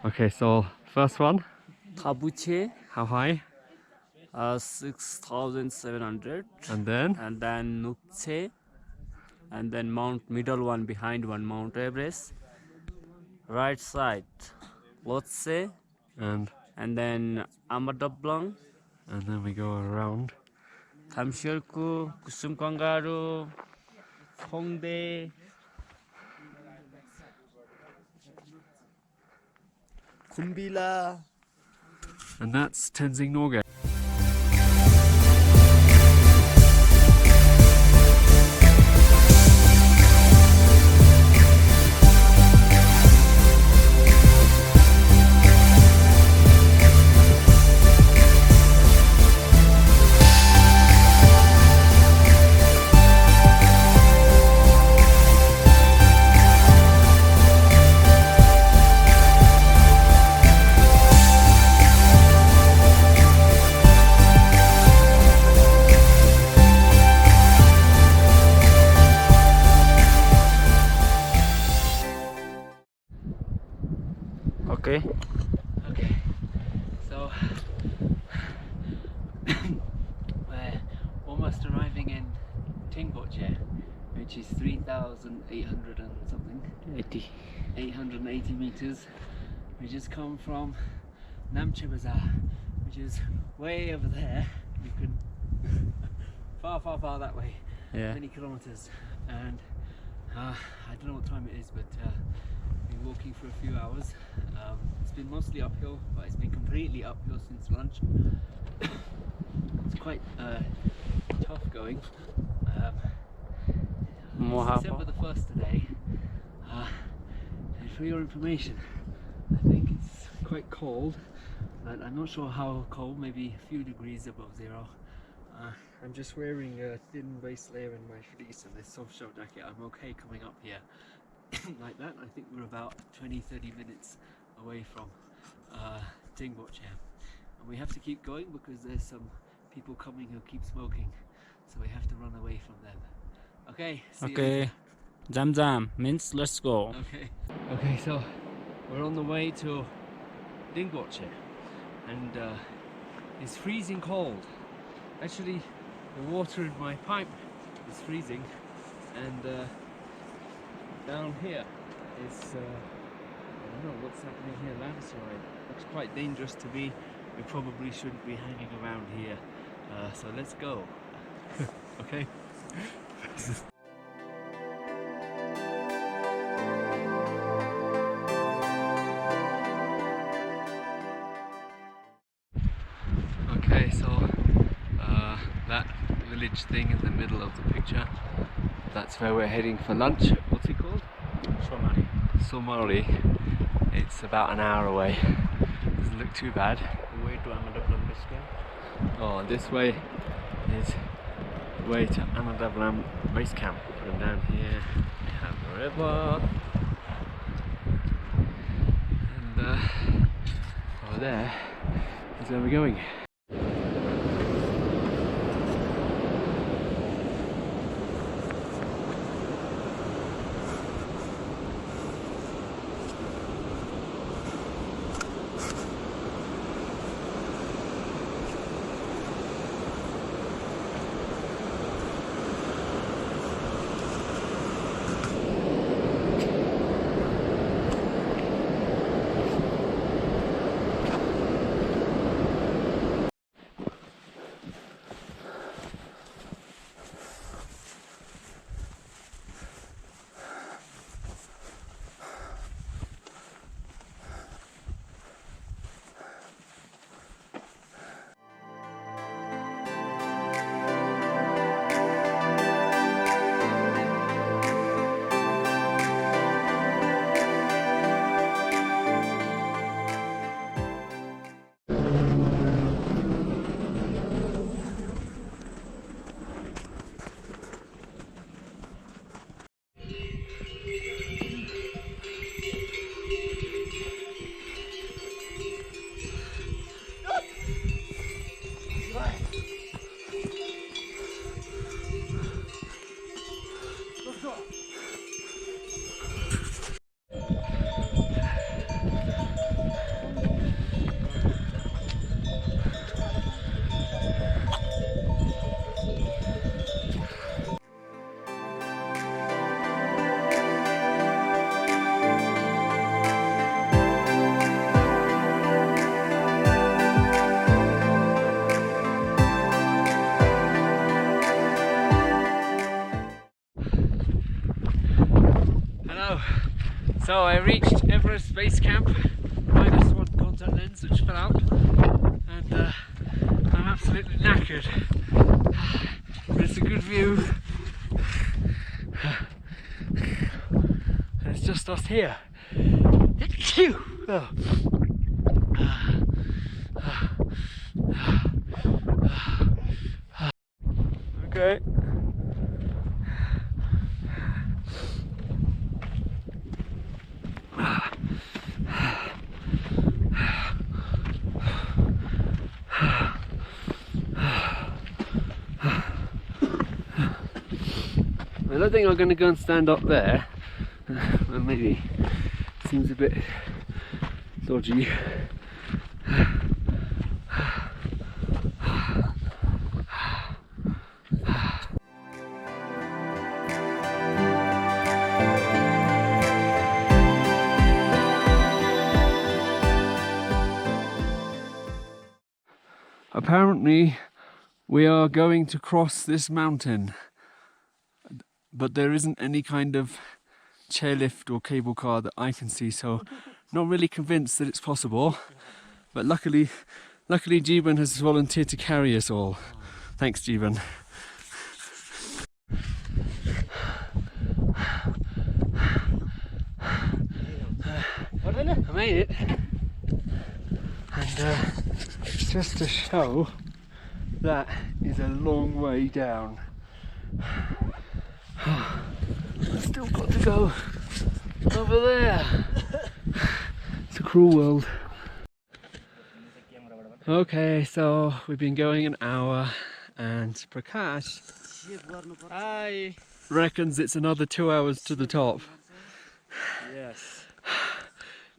Okay, so first one. Tabuche, How high? 6,700. And then? And then Nukche, and then middle one behind one, Mount Everest. Right side, Lhotse, And then Amadablang, we go around. Kamshirku, Kusum Kangaru, Hongdae, Kumbila. And that's Tenzing Norgay. Okay. Okay, so we're almost arriving in Tingboche, which is 3,800 and something. 880 meters. We just come from Namche Bazaar, which is way over there. You can far that way, many kilometers, and I don't know what time it is, but been walking for a few hours. It's been mostly uphill, but it's been completely uphill since lunch. It's quite tough going. Except for the first today. And for your information, I think it's quite cold, but I'm not sure how cold, maybe a few degrees above zero. I'm just wearing a thin base layer in my fleece and this soft shell jacket. I'm okay coming up here like that. I think we're about 20-30 minutes away from Tingboche, and we have to keep going because there's some people coming who keep smoking, so we have to run away from them. Okay, see you later. Jam means let's go. Okay, so we're on the way to Tingboche, and it's freezing cold. Actually, the water in my pipe is freezing, and down here is I don't know what's happening here. Landslide. Looks quite dangerous to me. We probably shouldn't be hanging around here. So let's go. Okay. Okay, so that village thing in the middle of the picture, that's where we're heading for lunch. What's it called? Somari. It's about an hour away. Doesn't look too bad. The way to Amadablang base camp. Oh, this way is the way to Amadablang base camp. And down here we have the river. And over there is where we're going. So I reached Everest base camp, minus one contact lens which fell out, and I'm absolutely knackered. But it's a good view. And it's just us here. Oh. Okay. I don't think I'm going to go and stand up there. Well, maybe. Seems a bit dodgy. Apparently, we are going to cross this mountain, but there isn't any kind of chairlift or cable car that I can see, so not really convinced that it's possible. But luckily Jeeban has volunteered to carry us all. Thanks, Jeeban. I made it, and just to show that is a long way down. I've still got to go over there. It's a cruel world. Okay, so we've been going an hour, and Prakash reckons it's another 2 hours to the top. Yes.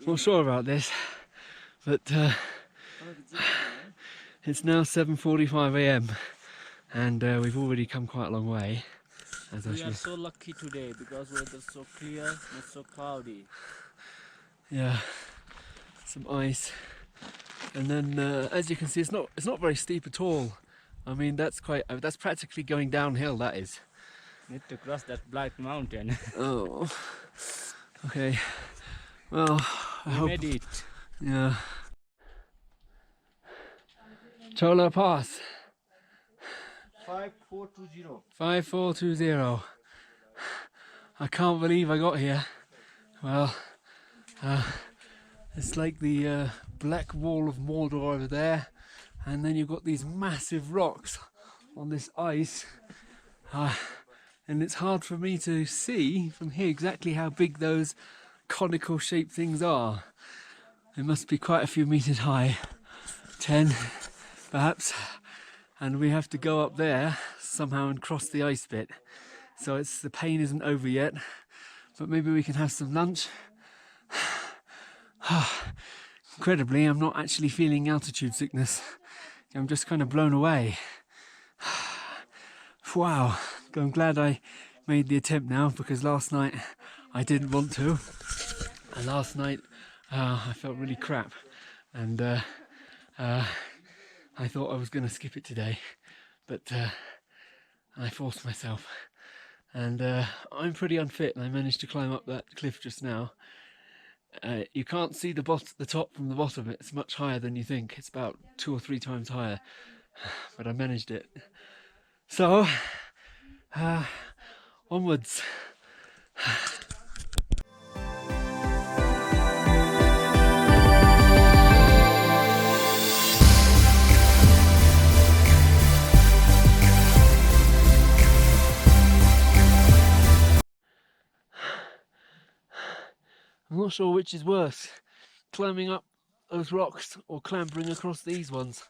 Not sure about this, but it's now 7:45 AM and we've already come quite a long way. We are so lucky today because weather's so clear, not so cloudy. Yeah, some ice, and then as you can see, it's not very steep at all. I mean, that's practically going downhill. That is. Need to cross that black mountain. Oh, okay. Well, I hope. Made it. Yeah. Chola Pass. 5420. 5420. I can't believe I got here. Well, it's like the black wall of Mordor over there, and then you've got these massive rocks on this ice, and it's hard for me to see from here exactly how big those conical shaped things are. They must be quite a few meters high, 10 perhaps, and we have to go up there somehow and cross the ice bit. So the pain isn't over yet, but maybe we can have some lunch. Incredibly, I'm not actually feeling altitude sickness. I'm just kind of blown away. Wow, I'm glad I made the attempt now, because last night I didn't want to. And last night I felt really crap, and I thought I was going to skip it today, but I forced myself. And I'm pretty unfit, and I managed to climb up that cliff just now. You can't see the top from the bottom. It's much higher than you think. It's about 2 or 3 times higher, but I managed it. So, onwards. I'm not sure which is worse, climbing up those rocks or clambering across these ones.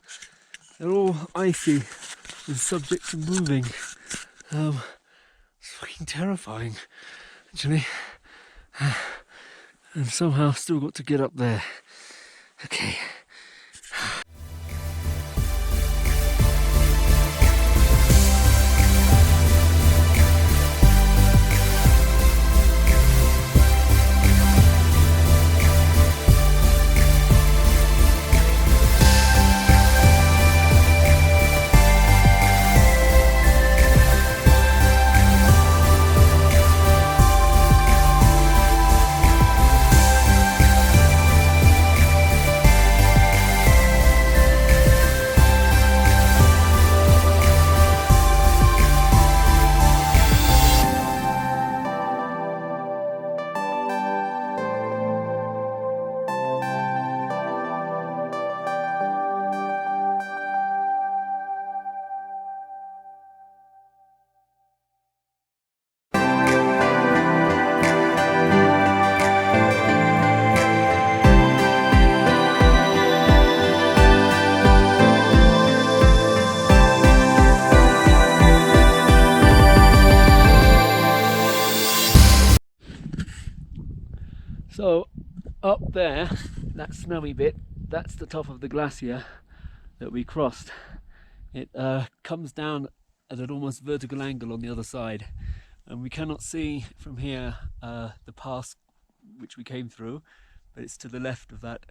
They're all icy and subject to moving. It's fucking terrifying, actually. And somehow I've still got to get up there. Okay. up there, that snowy bit, that's the top of the glacier that we crossed. It comes down at an almost vertical angle on the other side, and we cannot see from here the pass which we came through, but it's to the left of that.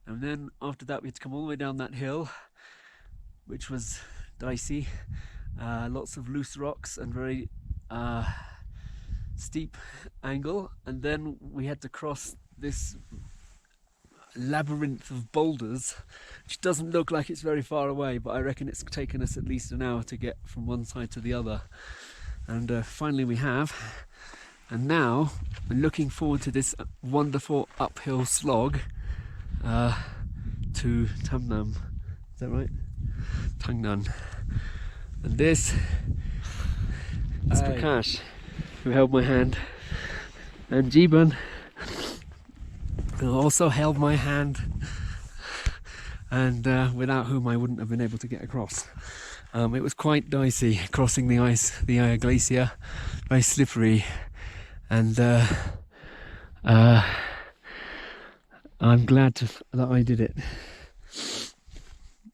And then after that we had to come all the way down that hill, which was dicey, lots of loose rocks and very steep angle, and then we had to cross this labyrinth of boulders, which doesn't look like it's very far away, but I reckon it's taken us at least an hour to get from one side to the other. And finally we have, and now we're looking forward to this wonderful uphill slog to Tamnam. Is that right? Tangnan. And this is Prakash, who held my hand, and Jiban, who also held my hand, and without whom I wouldn't have been able to get across. It was quite dicey crossing the ice, the glacier, very slippery, and I'm glad that I did it.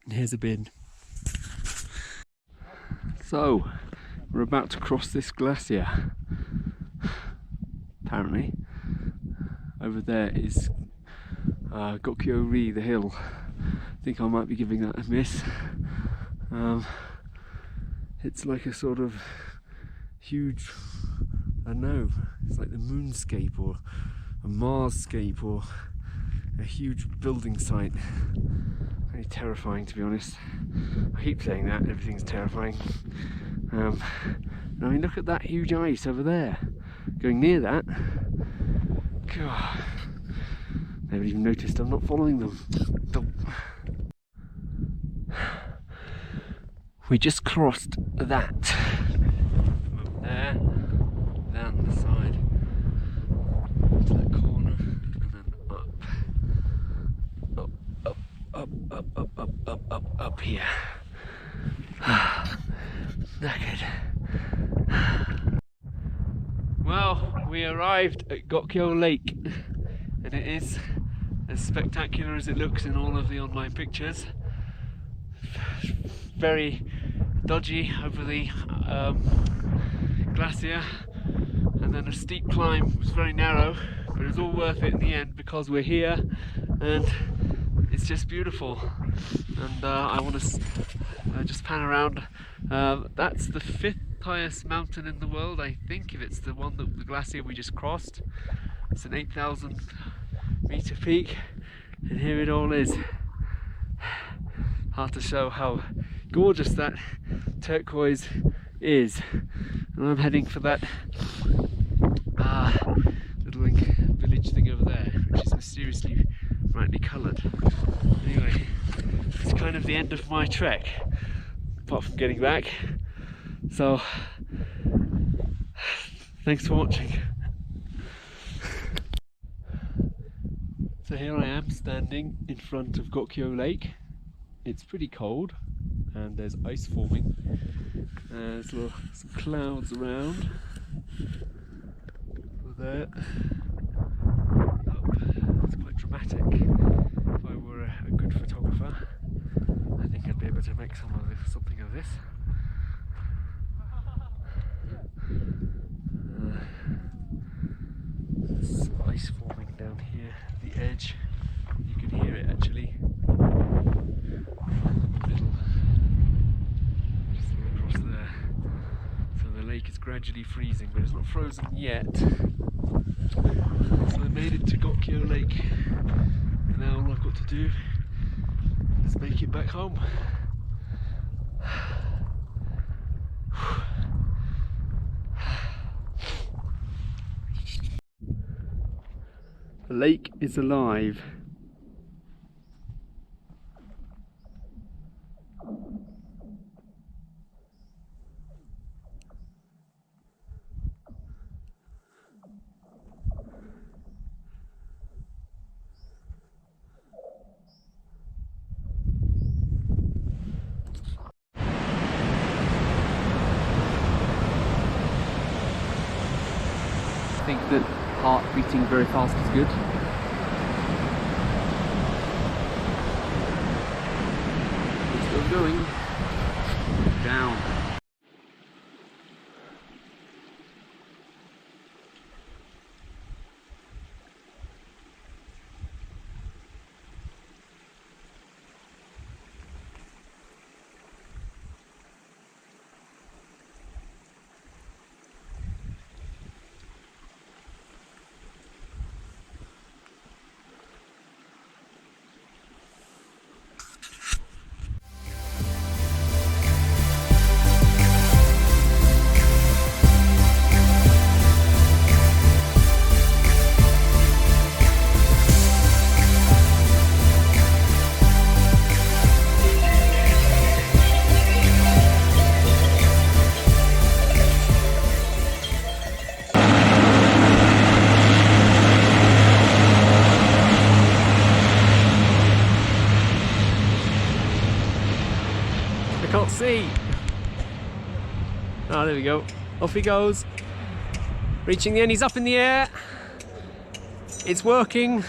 Here's a bin. So, we're about to cross this glacier. Apparently, over there is Gokyo-ri, the hill. I think I might be giving that a miss. It's like a sort of huge, I don't know, it's like the moonscape or a Marsscape or a huge building site. Very terrifying, to be honest. I keep saying that, everything's terrifying. I mean, look at that huge ice over there. Going near that, God, I haven't even noticed I'm not following them. We just crossed that. From up there, down the side, to that corner, and then up here. Knackered. Well, we arrived at Gokyo Lake, and it is as spectacular as it looks in all of the online pictures. Very dodgy over the glacier, and then a steep climb. It was very narrow, but it was all worth it in the end because we're here and it's just beautiful. And I want to just pan around. That's the 5th highest mountain in the world, I think, if it's the one that the glacier we just crossed. It's an 8,000 meter peak, and here it all is. Hard to show how gorgeous that turquoise is. And I'm heading for that little village thing over there, which is mysteriously brightly coloured. Anyway, it's kind of the end of my trek, apart from getting back. So, thanks for watching. So here I am standing in front of Gokyo Lake. It's pretty cold and there's ice forming. There's some clouds around. Over there. It's quite dramatic. If I were a good photographer, I think I'd be able to make something of this. There's ice forming down here at the edge. You can hear it actually. Just across there. So the lake is gradually freezing, but it's not frozen yet. So I made it to Gokyo Lake. And now all I've got to do is make it back home. The lake is alive. I think that heart beating very fast is good. going down. I can't see. Oh, there we go. Off he goes. Reaching the end, he's up in the air. It's working.